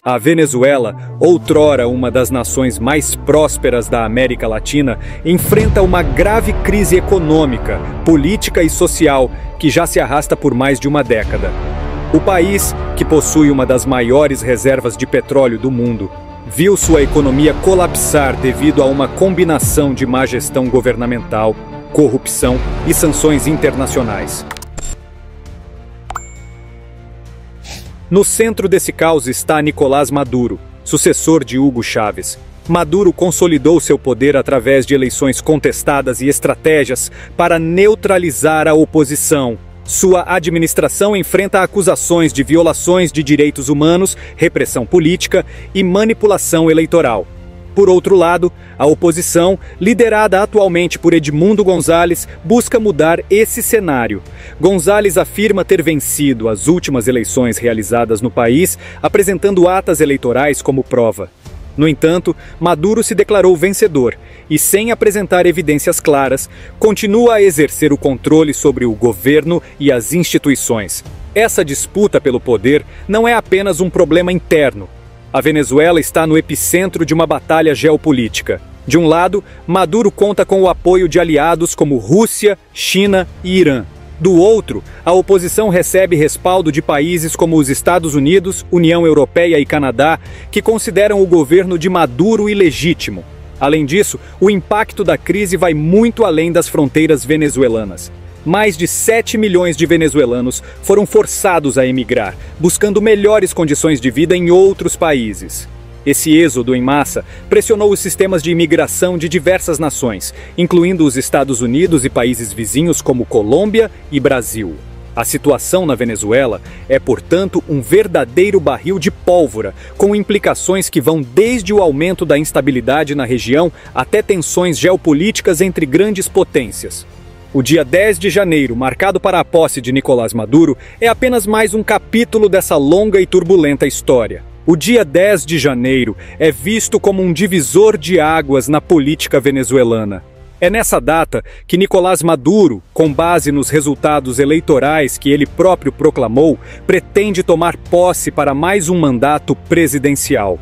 A Venezuela, outrora uma das nações mais prósperas da América Latina, enfrenta uma grave crise econômica, política e social que já se arrasta por mais de uma década. O país, que possui uma das maiores reservas de petróleo do mundo, viu sua economia colapsar devido a uma combinação de má gestão governamental, corrupção e sanções internacionais. No centro desse caos está Nicolás Maduro, sucessor de Hugo Chávez. Maduro consolidou seu poder através de eleições contestadas e estratégias para neutralizar a oposição. Sua administração enfrenta acusações de violações de direitos humanos, repressão política e manipulação eleitoral. Por outro lado, a oposição, liderada atualmente por Edmundo González, busca mudar esse cenário. González afirma ter vencido as últimas eleições realizadas no país, apresentando atas eleitorais como prova. No entanto, Maduro se declarou vencedor e, sem apresentar evidências claras, continua a exercer o controle sobre o governo e as instituições. Essa disputa pelo poder não é apenas um problema interno. A Venezuela está no epicentro de uma batalha geopolítica. De um lado, Maduro conta com o apoio de aliados como Rússia, China e Irã. Do outro, a oposição recebe respaldo de países como os Estados Unidos, União Europeia e Canadá, que consideram o governo de Maduro ilegítimo. Além disso, o impacto da crise vai muito além das fronteiras venezuelanas. Mais de 7 milhões de venezuelanos foram forçados a emigrar, buscando melhores condições de vida em outros países. Esse êxodo em massa pressionou os sistemas de imigração de diversas nações, incluindo os Estados Unidos e países vizinhos como Colômbia e Brasil. A situação na Venezuela é, portanto, um verdadeiro barril de pólvora, com implicações que vão desde o aumento da instabilidade na região até tensões geopolíticas entre grandes potências. O dia 10 de janeiro, marcado para a posse de Nicolás Maduro, é apenas mais um capítulo dessa longa e turbulenta história. O dia 10 de janeiro é visto como um divisor de águas na política venezuelana. É nessa data que Nicolás Maduro, com base nos resultados eleitorais que ele próprio proclamou, pretende tomar posse para mais um mandato presidencial.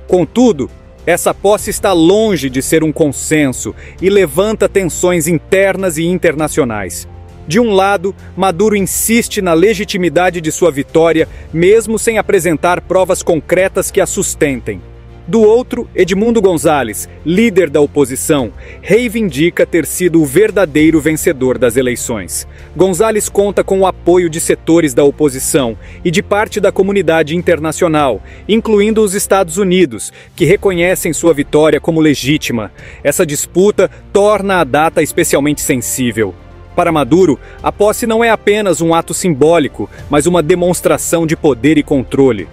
Contudo, essa posse está longe de ser um consenso e levanta tensões internas e internacionais. De um lado, Maduro insiste na legitimidade de sua vitória, mesmo sem apresentar provas concretas que a sustentem. Do outro, Edmundo González, líder da oposição, reivindica ter sido o verdadeiro vencedor das eleições. González conta com o apoio de setores da oposição e de parte da comunidade internacional, incluindo os Estados Unidos, que reconhecem sua vitória como legítima. Essa disputa torna a data especialmente sensível. Para Maduro, a posse não é apenas um ato simbólico, mas uma demonstração de poder e controle.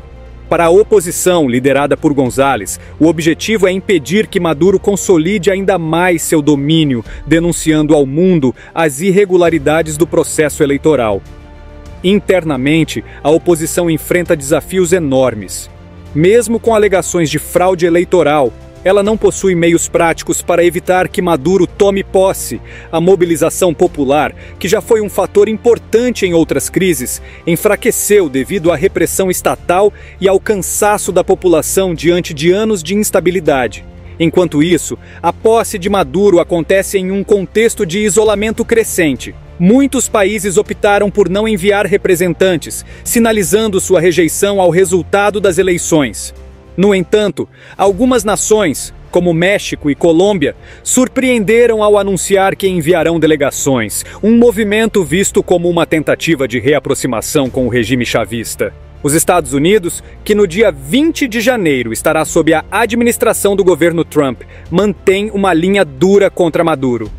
Para a oposição, liderada por González, o objetivo é impedir que Maduro consolide ainda mais seu domínio, denunciando ao mundo as irregularidades do processo eleitoral. Internamente, a oposição enfrenta desafios enormes. Mesmo com alegações de fraude eleitoral, ela não possui meios práticos para evitar que Maduro tome posse. A mobilização popular, que já foi um fator importante em outras crises, enfraqueceu devido à repressão estatal e ao cansaço da população diante de anos de instabilidade. Enquanto isso, a posse de Maduro acontece em um contexto de isolamento crescente. Muitos países optaram por não enviar representantes, sinalizando sua rejeição ao resultado das eleições. No entanto, algumas nações, como México e Colômbia, surpreenderam ao anunciar que enviarão delegações, um movimento visto como uma tentativa de reaproximação com o regime chavista. Os Estados Unidos, que no dia 20 de janeiro estará sob a administração do governo Trump, mantém uma linha dura contra Maduro.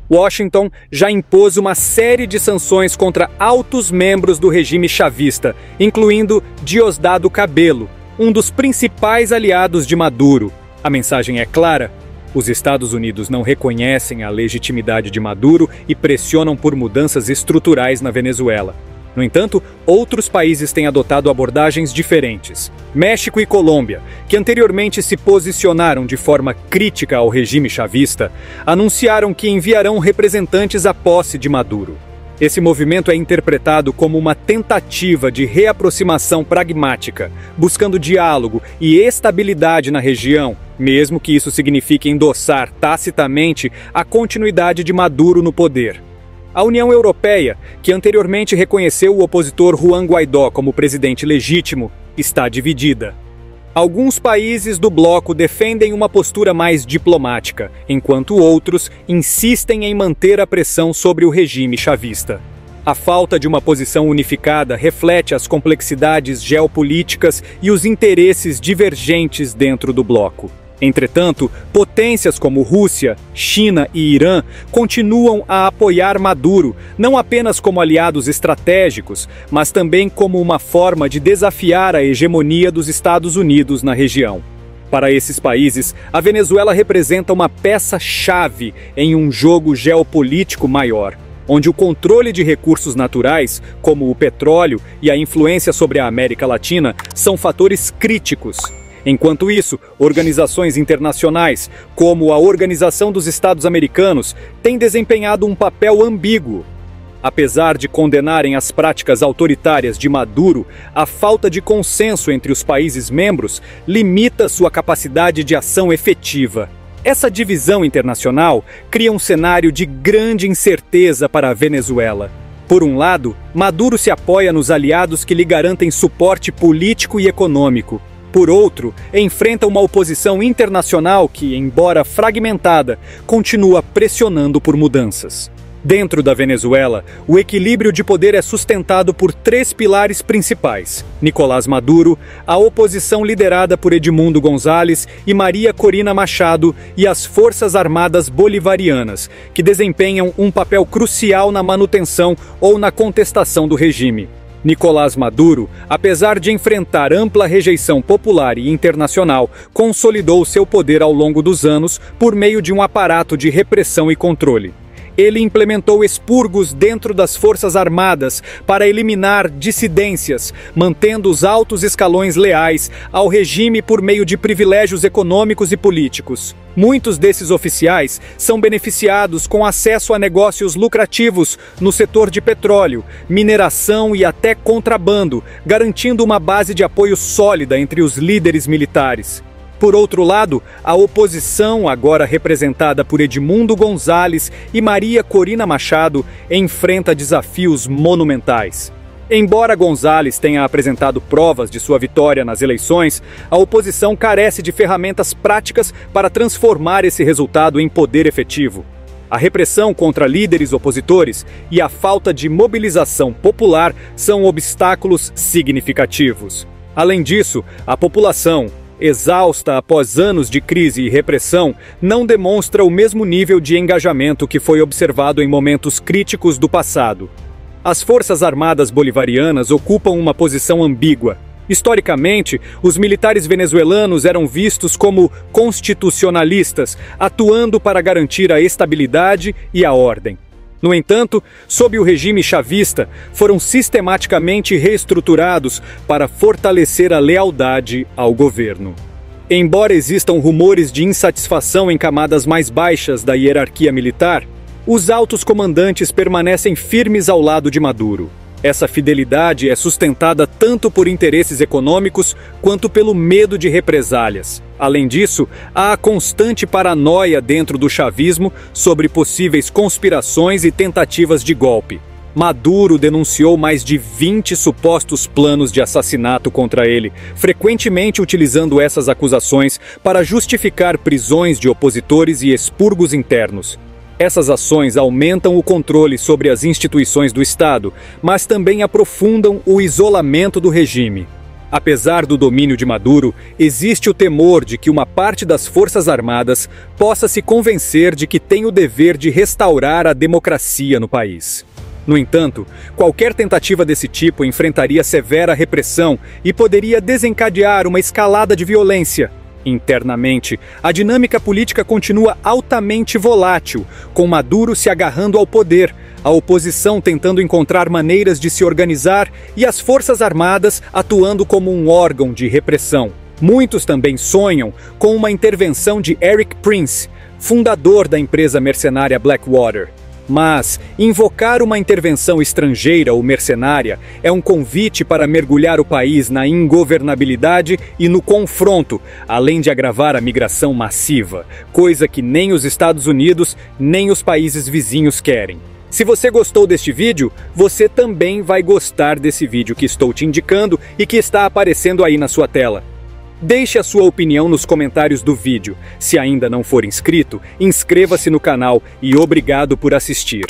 Washington já impôs uma série de sanções contra altos membros do regime chavista, incluindo Diosdado Cabello, um dos principais aliados de Maduro. A mensagem é clara: os Estados Unidos não reconhecem a legitimidade de Maduro e pressionam por mudanças estruturais na Venezuela. No entanto, outros países têm adotado abordagens diferentes. México e Colômbia, que anteriormente se posicionaram de forma crítica ao regime chavista, anunciaram que enviarão representantes à posse de Maduro. Esse movimento é interpretado como uma tentativa de reaproximação pragmática, buscando diálogo e estabilidade na região, mesmo que isso signifique endossar tacitamente a continuidade de Maduro no poder. A União Europeia, que anteriormente reconheceu o opositor Juan Guaidó como presidente legítimo, está dividida. Alguns países do bloco defendem uma postura mais diplomática, enquanto outros insistem em manter a pressão sobre o regime chavista. A falta de uma posição unificada reflete as complexidades geopolíticas e os interesses divergentes dentro do bloco. Entretanto, potências como Rússia, China e Irã continuam a apoiar Maduro, não apenas como aliados estratégicos, mas também como uma forma de desafiar a hegemonia dos Estados Unidos na região. Para esses países, a Venezuela representa uma peça-chave em um jogo geopolítico maior, onde o controle de recursos naturais, como o petróleo e a influência sobre a América Latina, são fatores críticos. Enquanto isso, organizações internacionais, como a Organização dos Estados Americanos, têm desempenhado um papel ambíguo. Apesar de condenarem as práticas autoritárias de Maduro, a falta de consenso entre os países membros limita sua capacidade de ação efetiva. Essa divisão internacional cria um cenário de grande incerteza para a Venezuela. Por um lado, Maduro se apoia nos aliados que lhe garantem suporte político e econômico. Por outro, enfrenta uma oposição internacional que, embora fragmentada, continua pressionando por mudanças. Dentro da Venezuela, o equilíbrio de poder é sustentado por três pilares principais: Nicolás Maduro, a oposição liderada por Edmundo González e Maria Corina Machado e as Forças Armadas Bolivarianas, que desempenham um papel crucial na manutenção ou na contestação do regime. Nicolás Maduro, apesar de enfrentar ampla rejeição popular e internacional, consolidou seu poder ao longo dos anos por meio de um aparato de repressão e controle. Ele implementou expurgos dentro das Forças Armadas para eliminar dissidências, mantendo os altos escalões leais ao regime por meio de privilégios econômicos e políticos. Muitos desses oficiais são beneficiados com acesso a negócios lucrativos no setor de petróleo, mineração e até contrabando, garantindo uma base de apoio sólida entre os líderes militares. Por outro lado, a oposição, agora representada por Edmundo González e Maria Corina Machado, enfrenta desafios monumentais. Embora González tenha apresentado provas de sua vitória nas eleições, a oposição carece de ferramentas práticas para transformar esse resultado em poder efetivo. A repressão contra líderes opositores e a falta de mobilização popular são obstáculos significativos. Além disso, a população, exausta após anos de crise e repressão, não demonstra o mesmo nível de engajamento que foi observado em momentos críticos do passado. As Forças Armadas Bolivarianas ocupam uma posição ambígua. Historicamente, os militares venezuelanos eram vistos como constitucionalistas, atuando para garantir a estabilidade e a ordem. No entanto, sob o regime chavista, foram sistematicamente reestruturados para fortalecer a lealdade ao governo. Embora existam rumores de insatisfação em camadas mais baixas da hierarquia militar, os altos comandantes permanecem firmes ao lado de Maduro. Essa fidelidade é sustentada tanto por interesses econômicos quanto pelo medo de represálias. Além disso, há a constante paranoia dentro do chavismo sobre possíveis conspirações e tentativas de golpe. Maduro denunciou mais de 20 supostos planos de assassinato contra ele, frequentemente utilizando essas acusações para justificar prisões de opositores e expurgos internos. Essas ações aumentam o controle sobre as instituições do Estado, mas também aprofundam o isolamento do regime. Apesar do domínio de Maduro, existe o temor de que uma parte das Forças Armadas possa se convencer de que tem o dever de restaurar a democracia no país. No entanto, qualquer tentativa desse tipo enfrentaria severa repressão e poderia desencadear uma escalada de violência. Internamente, a dinâmica política continua altamente volátil, com Maduro se agarrando ao poder, a oposição tentando encontrar maneiras de se organizar e as Forças Armadas atuando como um órgão de repressão. Muitos também sonham com uma intervenção de Erik Prince, fundador da empresa mercenária Blackwater. Mas invocar uma intervenção estrangeira ou mercenária é um convite para mergulhar o país na ingovernabilidade e no confronto, além de agravar a migração massiva, coisa que nem os Estados Unidos nem os países vizinhos querem. Se você gostou deste vídeo, você também vai gostar desse vídeo que estou te indicando e que está aparecendo aí na sua tela. Deixe a sua opinião nos comentários do vídeo. Se ainda não for inscrito, inscreva-se no canal e obrigado por assistir.